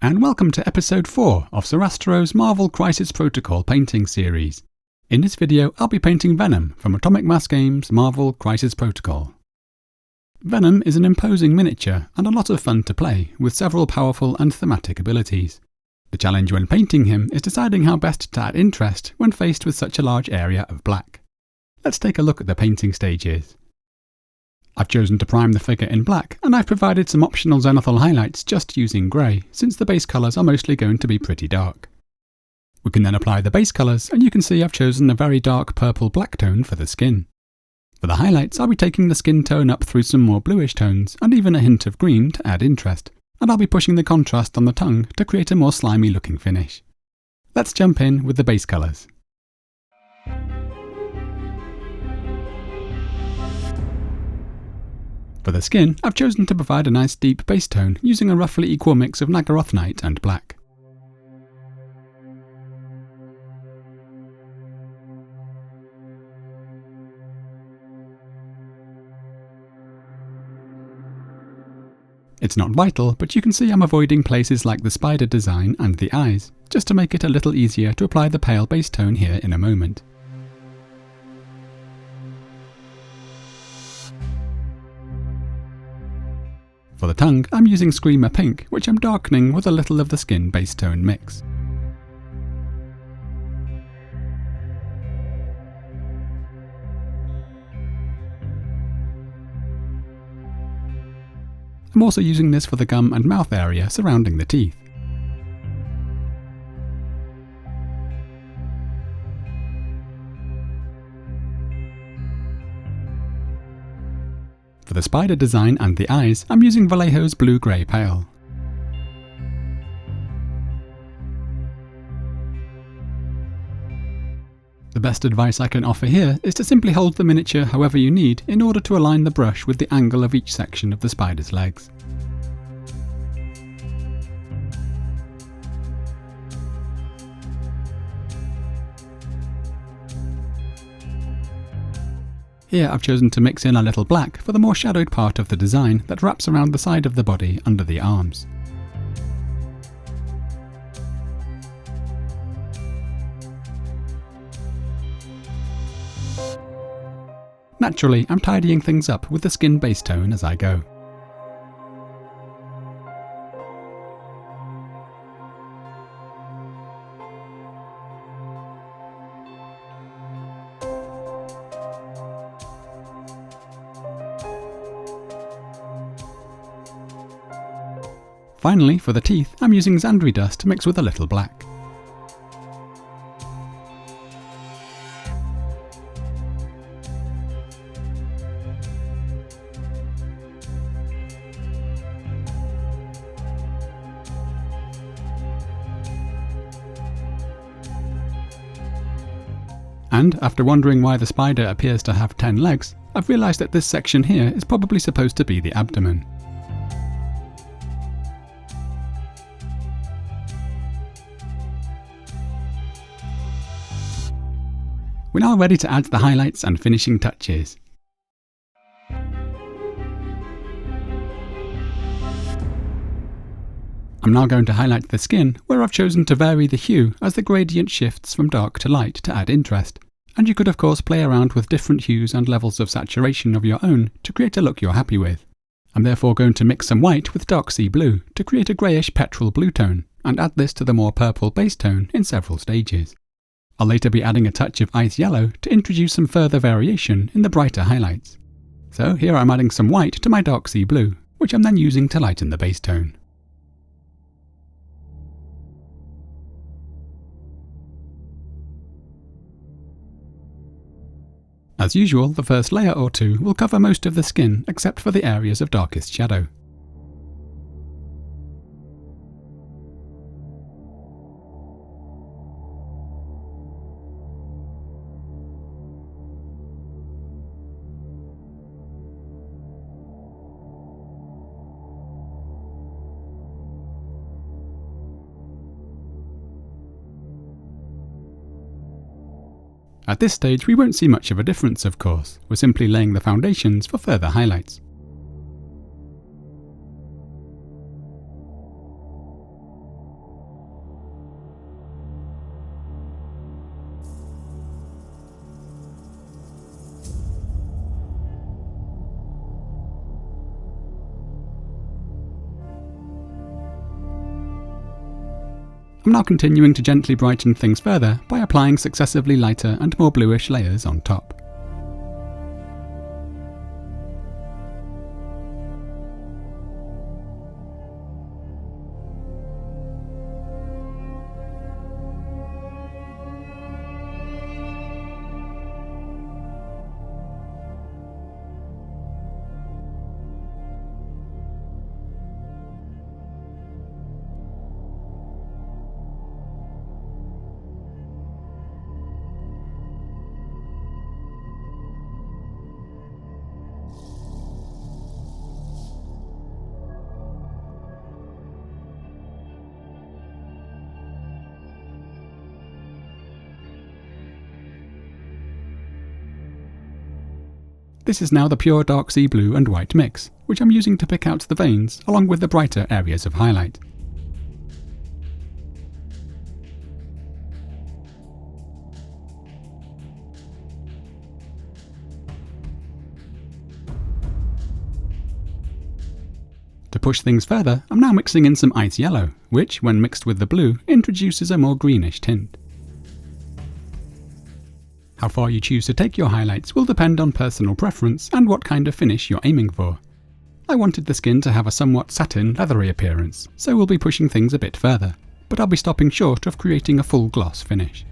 and welcome to episode 4 of Sorastro's Marvel Crisis Protocol painting series. In this video, I'll be painting Venom from Atomic Mass Games' Marvel Crisis Protocol. Venom is an imposing miniature and a lot of fun to play, with several powerful and thematic abilities. The challenge when painting him is deciding how best to add interest when faced with such a large area of black. Let's take a look at the painting stages. I've chosen to prime the figure in black, and I've provided some optional zenithal highlights just using grey, since the base colours are mostly going to be pretty dark. We can then apply the base colours, and you can see I've chosen a very dark purple-black tone for the skin. For the highlights, I'll be taking the skin tone up through some more bluish tones, and even a hint of green to add interest, and I'll be pushing the contrast on the tongue to create a more slimy looking finish. Let's jump in with the base colours. For the skin, I've chosen to provide a nice deep base tone using a roughly equal mix of Naggaroth Night and black. It's not vital, but you can see I'm avoiding places like the spider design and the eyes, just to make it a little easier to apply the pale base tone here in a moment. For the tongue, I'm using Screamer Pink, which I'm darkening with a little of the skin base tone mix. I'm also using this for the gum and mouth area surrounding the teeth. For the spider design and the eyes, I'm using Vallejo's Blue-Grey Pale. The best advice I can offer here is to simply hold the miniature however you need in order to align the brush with the angle of each section of the spider's legs. Here I've chosen to mix in a little black for the more shadowed part of the design that wraps around the side of the body under the arms. Naturally, I'm tidying things up with the skin base tone as I go. Finally, for the teeth, I'm using Zandri Dust mixed with a little black. And, after wondering why the spider appears to have 10 legs, I've realised that this section here is probably supposed to be the abdomen. We're now ready to add the highlights and finishing touches. I'm now going to highlight the skin, where I've chosen to vary the hue as the gradient shifts from dark to light to add interest, and you could of course play around with different hues and levels of saturation of your own to create a look you're happy with. I'm therefore going to mix some white with dark sea blue to create a greyish petrol blue tone, and add this to the more purple base tone in several stages. I'll later be adding a touch of ice yellow to introduce some further variation in the brighter highlights. So here I'm adding some white to my dark sea blue, which I'm then using to lighten the base tone. As usual, the first layer or two will cover most of the skin except for the areas of darkest shadow. At this stage we won't see much of a difference of course, we're simply laying the foundations for further highlights. I'm now continuing to gently brighten things further by applying successively lighter and more bluish layers on top. This is now the pure dark sea blue and white mix, which I'm using to pick out the veins along with the brighter areas of highlight. To push things further, I'm now mixing in some ice yellow, which, when mixed with the blue, introduces a more greenish tint. How far you choose to take your highlights will depend on personal preference and what kind of finish you're aiming for. I wanted the skin to have a somewhat satin, leathery appearance, so we'll be pushing things a bit further, but I'll be stopping short of creating a full gloss finish.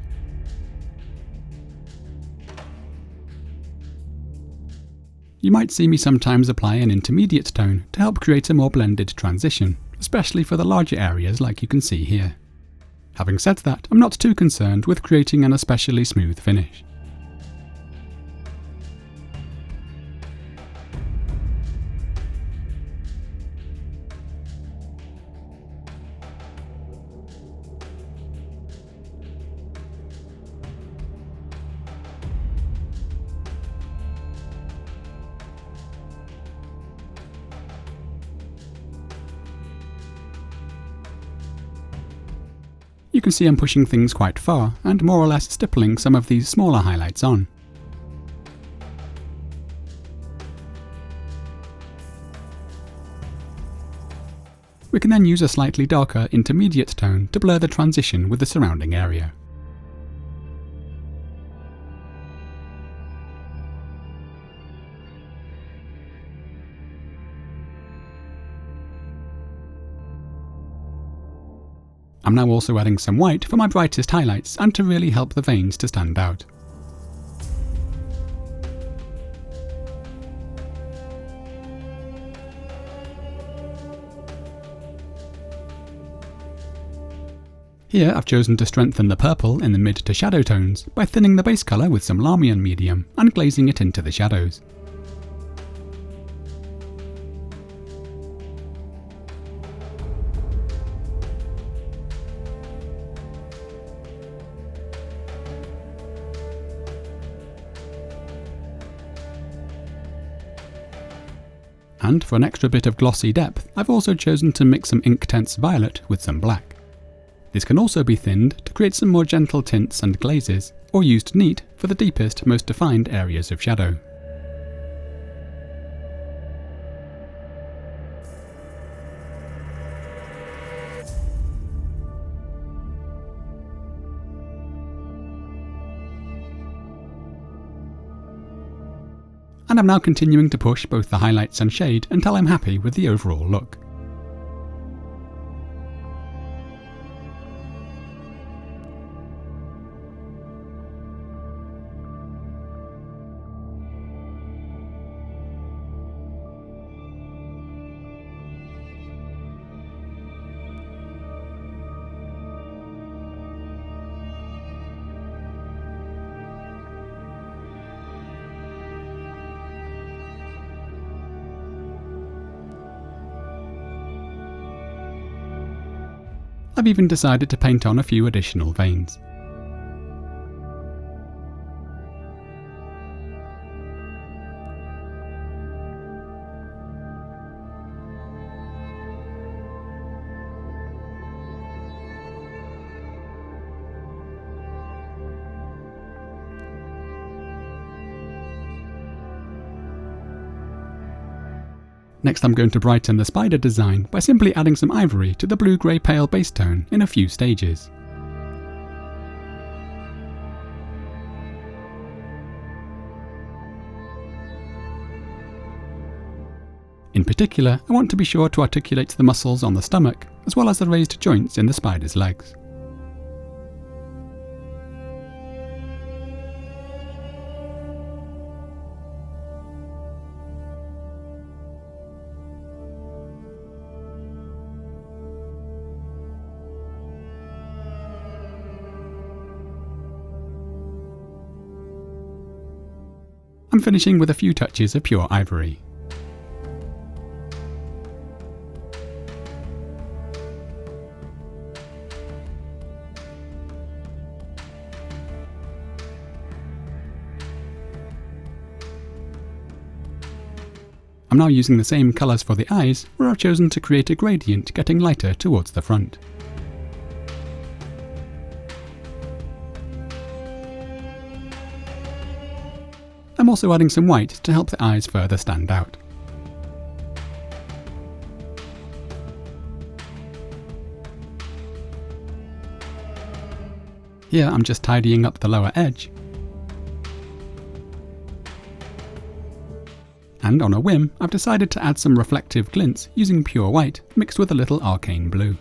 You might see me sometimes apply an intermediate tone to help create a more blended transition, especially for the larger areas like you can see here. Having said that, I'm not too concerned with creating an especially smooth finish. You can see I'm pushing things quite far and more or less stippling some of these smaller highlights on. We can then use a slightly darker intermediate tone to blur the transition with the surrounding area. I'm now also adding some white for my brightest highlights and to really help the veins to stand out. Here I've chosen to strengthen the purple in the mid to shadow tones by thinning the base colour with some Lahmian medium and glazing it into the shadows. And for an extra bit of glossy depth, I've also chosen to mix some Inktense Violet with some black. This can also be thinned to create some more gentle tints and glazes, or used neat for the deepest, most defined areas of shadow. And I'm now continuing to push both the highlights and shade until I'm happy with the overall look. I've even decided to paint on a few additional veins. Next I'm going to brighten the spider design by simply adding some ivory to the blue-grey pale base tone in a few stages. In particular, I want to be sure to articulate the muscles on the stomach, as well as the raised joints in the spider's legs. I'm finishing with a few touches of pure ivory. I'm now using the same colours for the eyes, where I've chosen to create a gradient getting lighter towards the front. I'm also adding some white to help the eyes further stand out. Here I'm just tidying up the lower edge. And on a whim, I've decided to add some reflective glints using pure white mixed with a little Arcane Blue.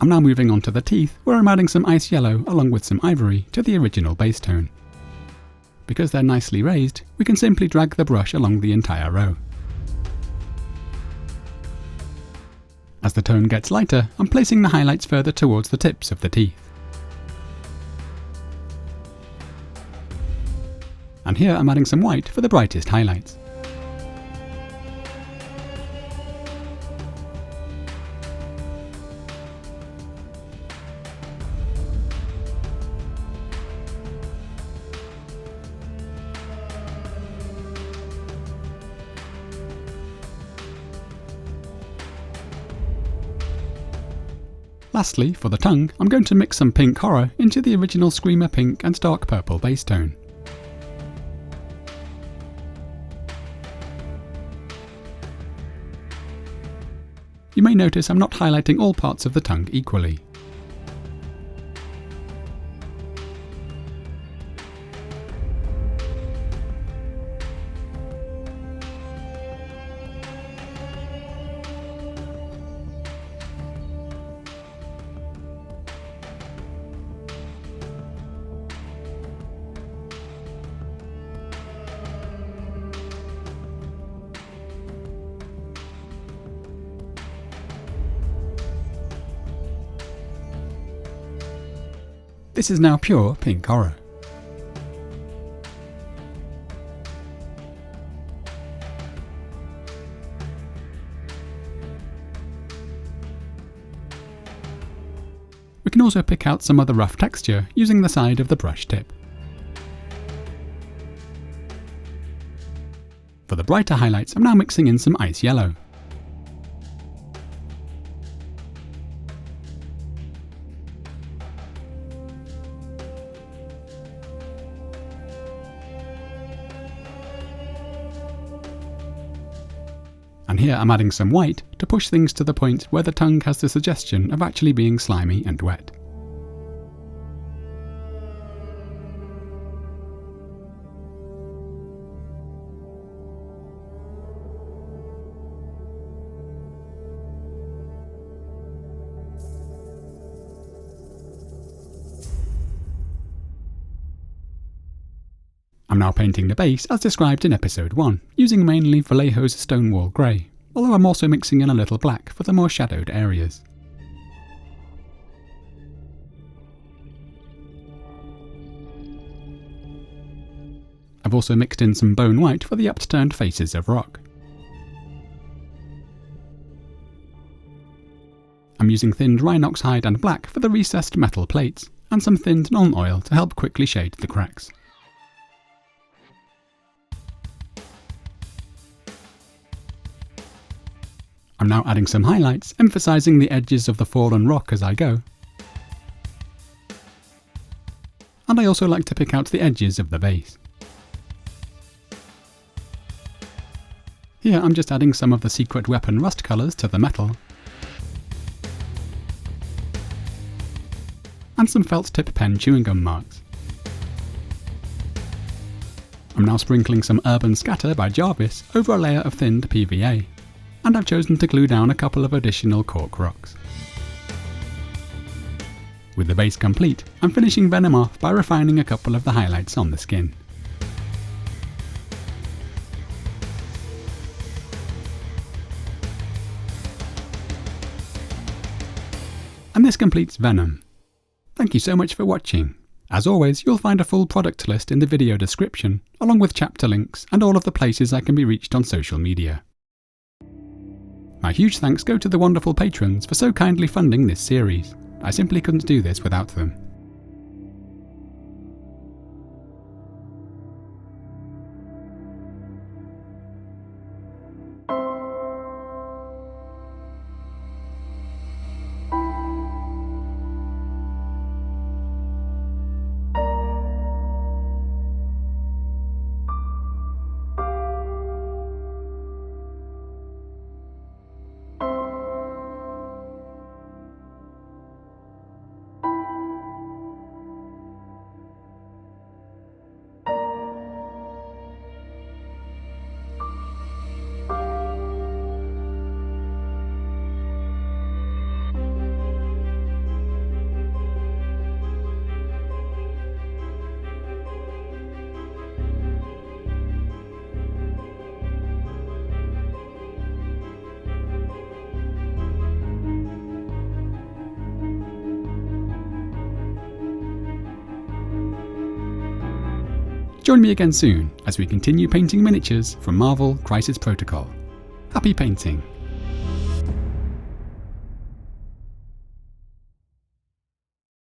I'm now moving on to the teeth, where I'm adding some ice yellow along with some ivory to the original base tone. Because they're nicely raised, we can simply drag the brush along the entire row. As the tone gets lighter, I'm placing the highlights further towards the tips of the teeth. And here I'm adding some white for the brightest highlights. Lastly, for the tongue, I'm going to mix some pink horror into the original Screamer pink and dark purple base tone. You may notice I'm not highlighting all parts of the tongue equally. This is now pure pink horror. We can also pick out some of the rough texture using the side of the brush tip. For the brighter highlights, I'm now mixing in some ice yellow. And here I'm adding some white to push things to the point where the tongue has the suggestion of actually being slimy and wet. I'm now painting the base as described in episode 1, using mainly Vallejo's Stonewall Grey, although I'm also mixing in a little black for the more shadowed areas. I've also mixed in some Bonewhite for the upturned faces of rock. I'm using thinned Rhinox Hide and black for the recessed metal plates, and some thinned Nuln Oil to help quickly shade the cracks. now adding some highlights, emphasising the edges of the fallen rock as I go. And I also like to pick out the edges of the base. Here I'm just adding some of the secret weapon rust colours to the metal, and some felt tip pen chewing gum marks. I'm now sprinkling some Urban Scatter by Jarvis over a layer of thinned PVA, and I've chosen to glue down a couple of additional cork rocks. With the base complete, I'm finishing Venom off by refining a couple of the highlights on the skin. And this completes Venom. Thank you so much for watching. As always, you'll find a full product list in the video description, along with chapter links and all of the places I can be reached on social media. My huge thanks go to the wonderful patrons for so kindly funding this series. I simply couldn't do this without them. Join me again soon as we continue painting miniatures from Marvel Crisis Protocol. Happy painting!